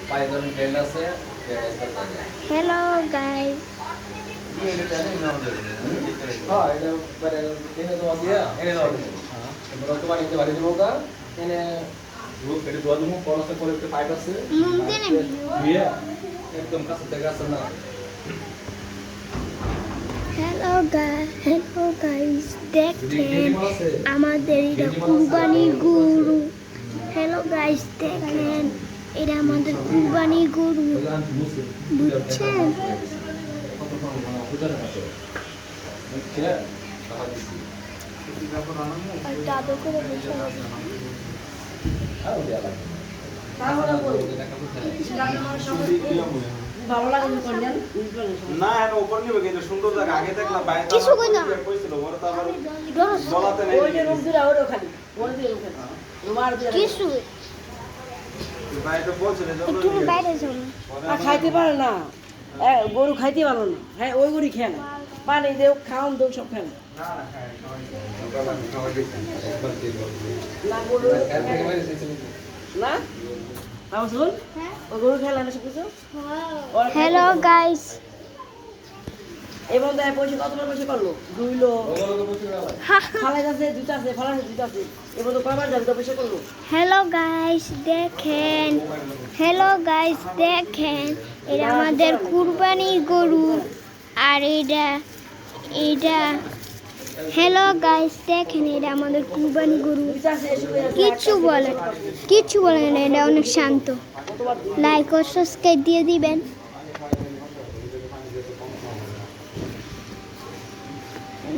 Hello guys. Hello guys, দেখেন আমাদের এটা কুরবানির গরু। হ্যালো গাইস, দেখেন এটা আমাদের কুরবানির গরু, বুঝছেন? দাদু করে ভালো লাগে না এর উপর নিবে কিন্তু সুন্দর জায়গা আগে দেখলাম বাইরে কিছু কই না কইছিল বড় তো আবার বলাতে নাই ওই যে রূপ দিরা ওরও খালি ওই যে রূপ খালি রুমার দিরা কিছু বাইরে বলছিল একটু বাইরে যাও না। আর খাইতে পারে না গরু খাইতে পারো না হ্যাঁ ওই গরু খেয়ে না পানি দেও খাওয়ান দেও সব খেয়ে না না গরু না আমার শুন ওই গরু খেলা না সব কিছু হ্যালো গাইস, এই বন্ধু পয়সা কতবার পয়সা করলো দুইলো ফালাই আছে দুইটা আছে ফালাই আছে দুইটা আছে এই বন্ধু কয়বার যাবে পয়সা করলো হ্যালো গাইস, দেখেন এটা আমাদের কুরবানির গরু। আর এটা হ্যালো গাইস, দেখেন এটা আমাদের কুরবানি গরু। দুইটা আছে এসে কিচ্ছু বলে না, এটা অনেক শান্ত। লাইক ও সাবস্ক্রাইব দিয়ে দিবেন।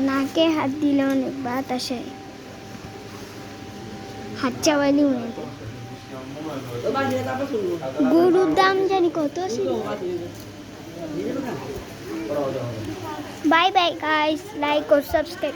নাকে হাত দিলে অনেক বাতাসে হাত চাবাইলে মনে যায়। ওই বাড়িতে তারপর শুনবো গরুর দাম জানি কত আছে। বাই বাই গাইস, লাইক ও সাবস্ক্রাইব।